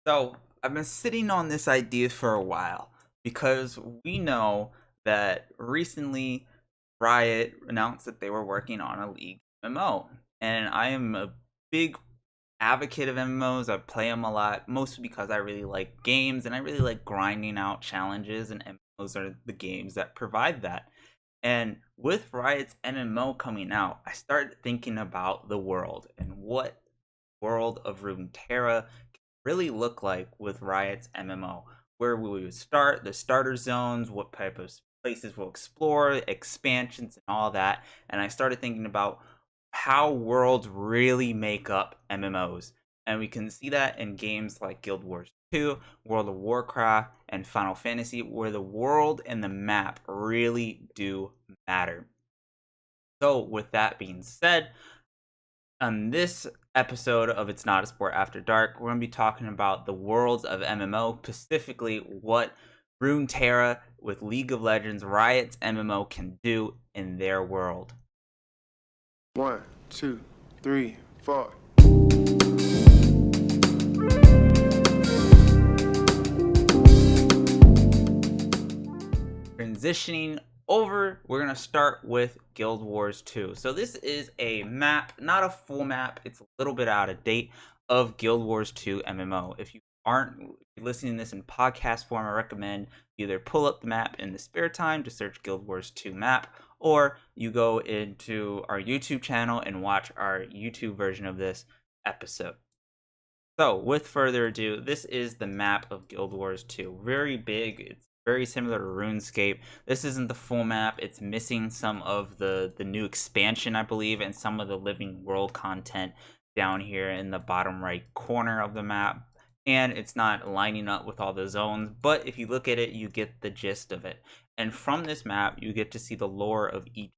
So I've been sitting on this idea for a while because we know that recently Riot announced that they were working on a League MMO, and I am a big advocate of MMOs. I play them a lot, mostly because I really like games and I really like grinding out challenges, and MMOs are the games that provide that. And with Riot's MMO coming out, I started thinking about the world and what world of Runeterra really look like with Riot's MMO, where we would start, the starter zones, what type of places we'll explore, expansions, and all that. And I started thinking about how worlds really make up MMOs. And we can see that in games like Guild Wars 2, World of Warcraft, and Final Fantasy, where the world and the map really do matter. So, with that being said, on this episode of It's Not a Sport After Dark, we're going to be talking about the worlds of MMO, specifically what Runeterra with League of Legends Riot's MMO can do in their world. 1, 2, 3, 4. Transitioning over, we're going to start with Guild Wars 2. So this is a map, not a full map, it's a little bit out of date, of Guild Wars 2 MMO. If you aren't listening to this in podcast form, I recommend you either pull up the map in the spare time to search Guild Wars 2 map, or you go into our YouTube channel and watch our YouTube version of this episode. So, with further ado, this is the map of Guild Wars 2. Very big. It's very similar to RuneScape. This isn't the full map. It's missing some of the new expansion, I believe, and some of the living world content down here in the bottom right corner of the map. And it's not lining up with all the zones, but if you look at it, you get the gist of it. And from this map, you get to see the lore of each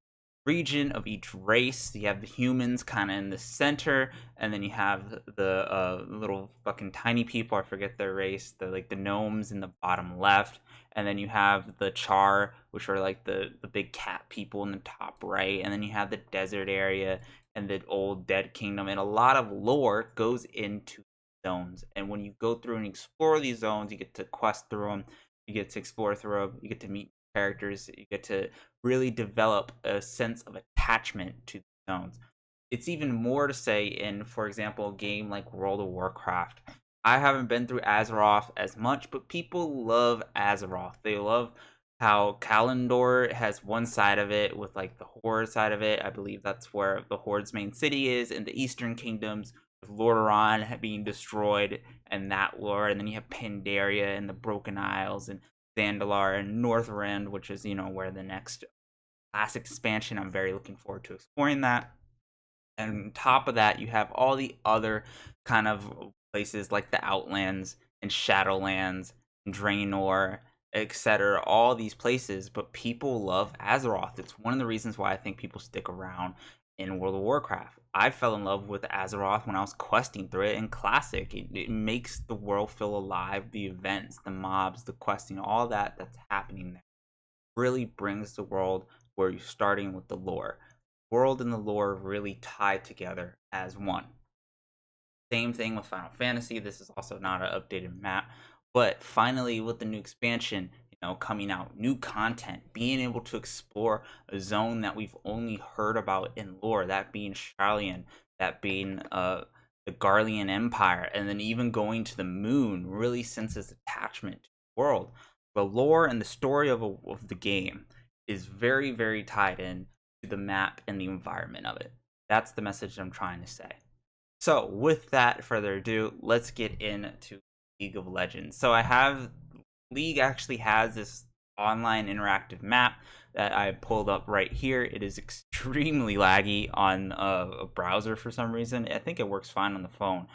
region of each race. You have the humans kind of in the center, and then you have the little fucking tiny people. I forget their race. The like the gnomes in the bottom left, and then you have the Char, which are like the big cat people in the top right, and then you have the desert area and the old dead kingdom. And a lot of lore goes into zones. And when you go through and explore these zones, you get to quest through them. You get to explore through them. You get to meet characters. You get to really develop a sense of attachment to the zones. It's even more to say in, for example, a game like World of Warcraft. I haven't been through Azeroth as much, but people love Azeroth. They love how Kalimdor has one side of it with like the Horde side of it. I believe that's where the Horde's main city is in the Eastern Kingdoms, with Lordaeron being destroyed and that lore. And then you have Pandaria and the Broken Isles and Zandalar and Northrend, which is, where the next classic expansion. I'm very looking forward to exploring that. And on top of that, you have all the other kind of places like the Outlands and Shadowlands and Draenor, etc. All these places, but people love Azeroth. It's one of the reasons why I think people stick around in World of Warcraft. I fell in love with Azeroth when I was questing through it in Classic. It makes the world feel alive. The events, the mobs, the questing, all that's happening there really brings the world where you're starting with the lore. World and the lore really tied together as one. Same thing with Final Fantasy. This is also not an updated map, but finally with the new expansion, coming out, new content, being able to explore a zone that we've only heard about in lore, that being Sharlayan, that being the Garlean Empire, and then even going to the moon really senses attachment to the world. The lore and the story of the game is very, very tied in to the map and the environment of it. That's the message I'm trying to say. So, with that further ado, let's get into League of Legends. So, League actually has this online interactive map that I pulled up right here. It is extremely laggy on a browser for some reason. I think it works fine on the phone.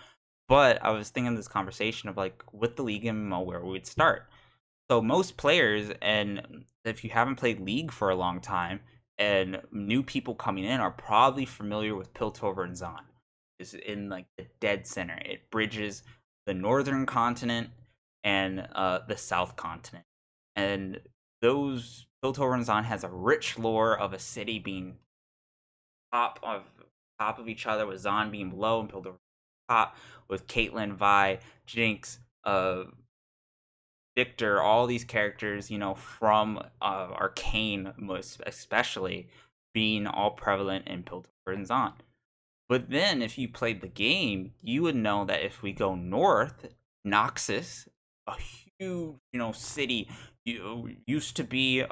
But I was thinking of this conversation of like with the League MMO where we would start. So most players, and if you haven't played League for a long time, and new people coming in are probably familiar with Piltover and Zon. It's in like the dead center. It bridges the northern continent and the south continent. And those Piltover and Zon has a rich lore of a city being top of top of each other, with Zon being below and Piltover top, with Caitlyn, Vi, Jinx, uh Victor, all these characters, from Arcane, most especially, being all prevalent in Piltover and Zon. But then, if you played the game, you would know that if we go north, Noxus, a huge, city, used to be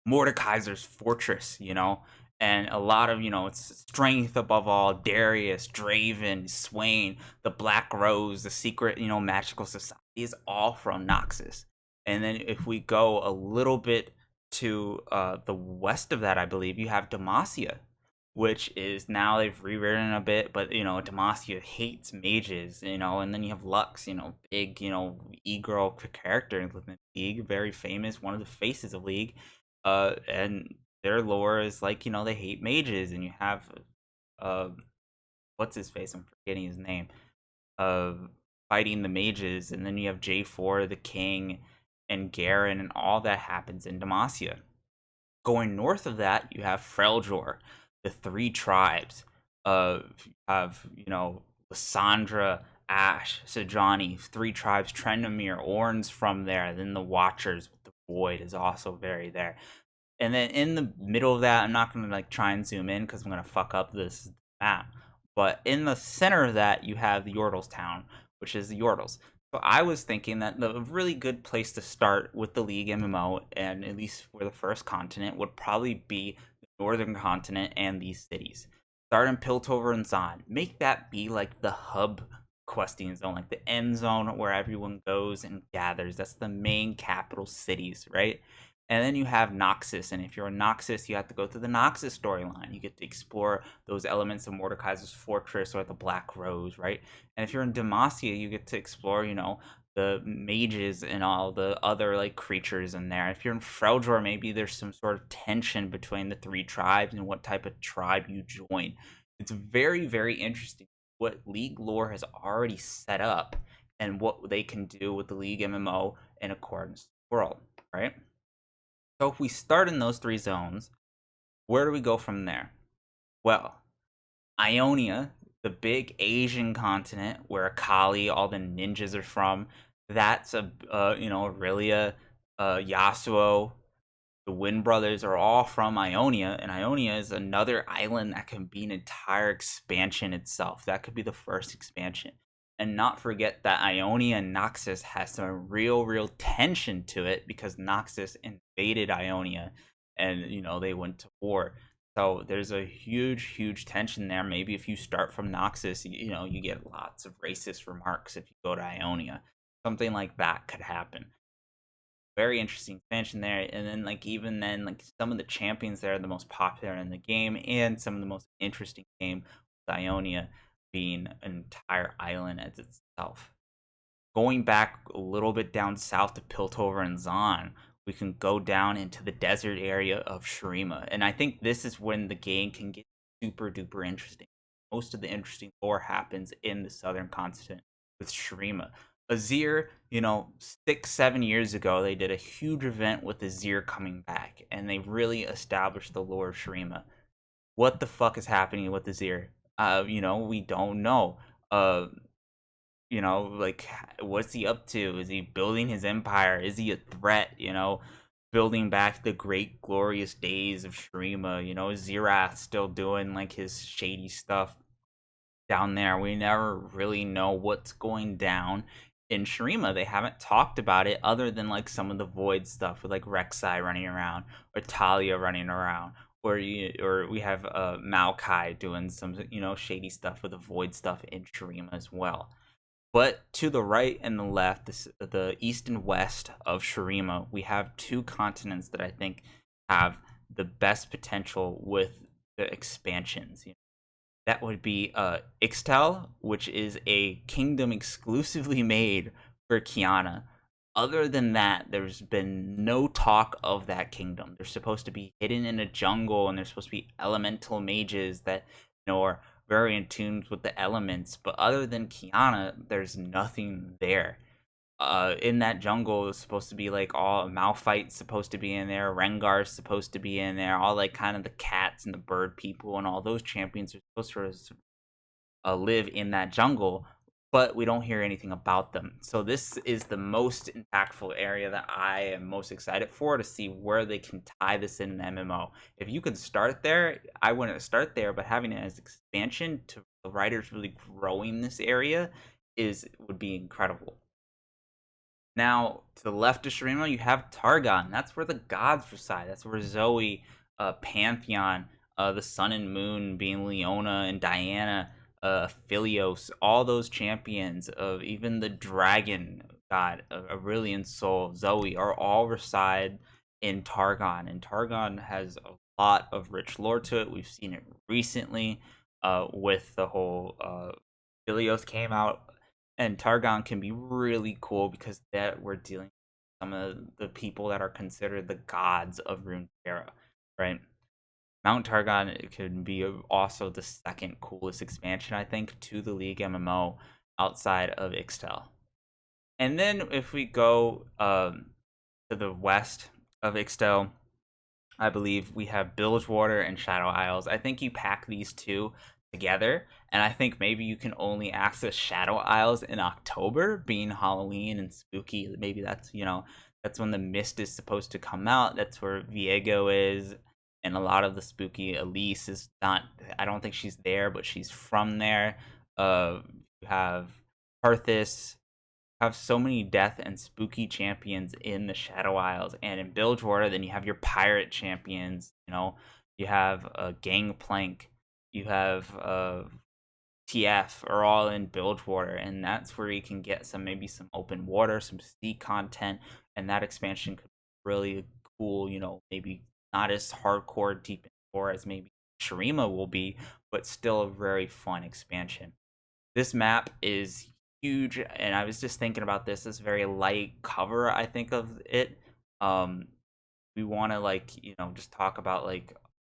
Mordekaiser's fortress, and a lot of, it's strength above all, Darius, Draven, Swain, the Black Rose, the secret, magical society is all from Noxus. And then if we go a little bit to the west of that, I believe you have Demacia, which is now they've rewritten a bit, but Demacia hates mages, and then you have Lux, big, e-girl character in League, very famous, one of the faces of League, and their lore is like they hate mages, and you have uh, what's his face? I'm forgetting his name. Uh, Fighting the mages, and then you have J4, the king, and Garen, and all that happens in Demacia. Going north of that, you have Freljor, the three tribes. You have Lysandra, Ash, Sejani, three tribes, Trendamere, Orn's from there. Then the Watchers with the Void is also very there. And then in the middle of that, I'm not gonna like try and zoom in because I'm gonna fuck up this map. But in the center of that, you have the Yordles town, which is the Yordles. So I was thinking that the really good place to start with the League MMO, and at least for the first continent, would probably be the northern continent and these cities. Start in Piltover and Zon. Make that be like the hub questing zone, like the end zone where everyone goes and gathers. That's the main capital cities, right? And then you have Noxus, and if you're a Noxus, you have to go through the Noxus storyline. You get to explore those elements of Mordekaiser's fortress or the Black Rose, right? And if you're in Demacia, you get to explore, the mages and all the other like creatures in there. If you're in Freljor, maybe there's some sort of tension between the three tribes and what type of tribe you join. It's very, very interesting what League lore has already set up and what they can do with the League MMO in accordance to the world, right? So if we start in those three zones, where do we go from there? Well, Ionia, the big Asian continent where Akali, all the ninjas are from, that's Aurelia, Yasuo, the Wind Brothers are all from Ionia, and Ionia is another island that can be an entire expansion itself. That could be the first expansion. And not forget that Ionia and Noxus has some real tension to it because Noxus invaded Ionia and they went to war. So there's a huge tension there. Maybe if you start from Noxus, you get lots of racist remarks if you go to Ionia. Something like that could happen. Very interesting expansion there. And then even then, some of the champions there are the most popular in the game, and some of the most interesting game with Ionia being an entire island as itself. Going back a little bit down south to Piltover and Zon, we can go down into the desert area of Shurima. And I think this is when the game can get super duper interesting. Most of the interesting lore happens in the southern continent with Shurima. Azir, 6-7 years ago, they did a huge event with Azir coming back, and they really established the lore of Shurima. What the fuck is happening with Azir? We don't know. Like, what's he up to? Is he building his empire? Is he a threat? Building back the great glorious days of Shurima. Xerath still doing like his shady stuff down there. We never really know what's going down in Shurima. They haven't talked about it other than like some of the Void stuff with like Rek'Sai running around or Talia running around. Or we have Maokai doing some shady stuff with the Void stuff in Shurima as well. But to the right and the left, the east and west of Shurima, we have two continents that I think have the best potential with the expansions. That would be Ixtal, which is a kingdom exclusively made for Kiana. Other than that, there's been no talk of that kingdom. They're supposed to be hidden in a jungle, and they're supposed to be elemental mages that are very in tune with the elements. But other than Kiana, there's nothing there. In that jungle is supposed to be like all Malphite's supposed to be in there, Rengar's supposed to be in there, all like kind of the cats and the bird people and all those champions are supposed to live in that jungle. but we don't hear anything about them. So this is the most impactful area that I am most excited for, to see where they can tie this in an MMO. If you could start there, I wouldn't start there, but having it as expansion to the writers really growing this area would be incredible. Now, to the left of Shurima, you have Targon. That's where the gods reside. That's where Zoe, Pantheon, the Sun and Moon being Leona and Diana, Philios, all those champions of even the Dragon god, Aurelian Soul, Zoe, are all reside in Targon. And Targon has a lot of rich lore to it. We've seen it recently with the whole Philios came out, and Targon can be really cool because that we're dealing with some of the people that are considered the gods of Runeterra, right? Mount Targon, it could be also the second coolest expansion, I think, to the League MMO outside of Ixtal. And then if we go to the west of Ixtal, I believe we have Bilgewater and Shadow Isles. I think you pack these two together, and I think maybe you can only access Shadow Isles in October, being Halloween and spooky. Maybe that's when the mist is supposed to come out. That's where Viego is, and a lot of the spooky Elise is not. I don't think she's there, but she's from there. You have Arthas, have so many death and spooky champions in the Shadow Isles, and in Bilgewater, then you have your pirate champions. You have Gangplank, you have TF, are all in Bilgewater, and that's where you can get maybe some open water, some sea content, and that expansion could be really cool. Maybe not as hardcore deep in lore as maybe Shurima will be, but still a very fun expansion. This map is huge, and I was just thinking about this very light cover, I think, of it. We want to just talk about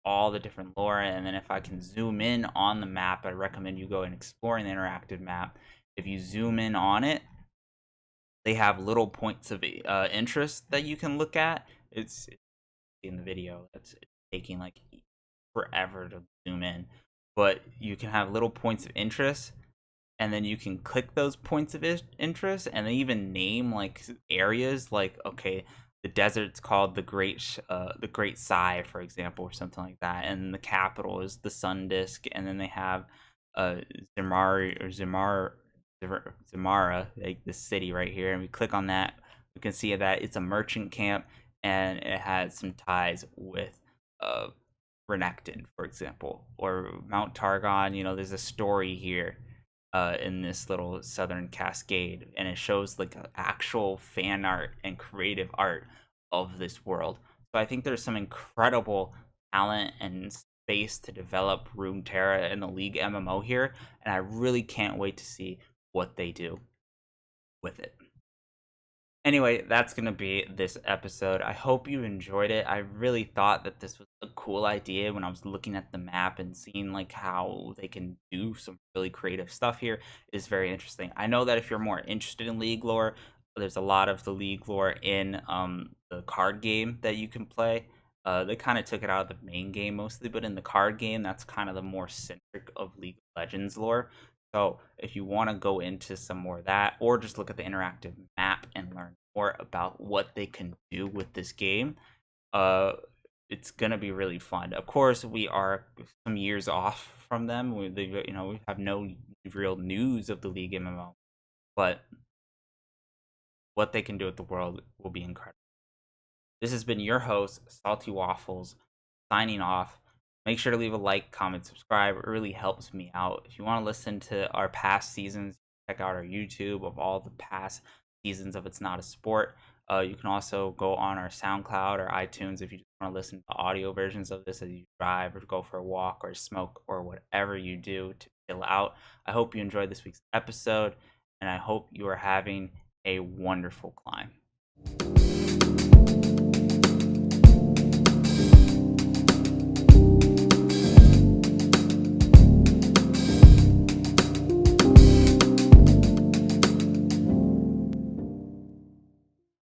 all the different lore, and then if I can zoom in on the map, I recommend you go and explore the interactive map. If you zoom in on it, they have little points of interest that you can look at. It's in the video. It's taking forever to zoom in, but you can have little points of interest, and then you can click those points of interest, and they even name areas, okay, the desert's called the Great Sigh, for example, or something like that, and the capital is the Sun Disk, and then they have Zamara, like the city right here, and we click on that, we can see that it's a merchant camp, and it has some ties with Renekton, for example, or Mount Targon. There's a story here in this little southern cascade, and it shows actual fan art and creative art of this world. So I think there's some incredible talent and space to develop Runeterra in the League MMO here, and I really can't wait to see what they do with it. Anyway, that's going to be this episode. I hope you enjoyed it. I really thought that this was a cool idea when I was looking at the map and seeing how they can do some really creative stuff here. It is very interesting. I know that if you're more interested in League lore, there's a lot of the League lore in the card game that you can play. They kind of took it out of the main game mostly, but in the card game, that's kind of the more centric of League of Legends lore. So if you want to go into some more of that, or just look at the interactive map and learn more about what they can do with this game, it's gonna be really fun. Of course, we are some years off from them. We have no real news of the League MMO, but what they can do with the world will be incredible. This has been your host, Salty Waffles, signing off. Make sure to leave a like, comment, subscribe. It really helps me out. If you want to listen to our past seasons, check out our YouTube of all the past seasons of It's Not a Sport. You can also go on our SoundCloud or iTunes if you just want to listen to audio versions of this as you drive or go for a walk or smoke or whatever you do to chill out. I hope you enjoyed this week's episode, and I hope you are having a wonderful climb.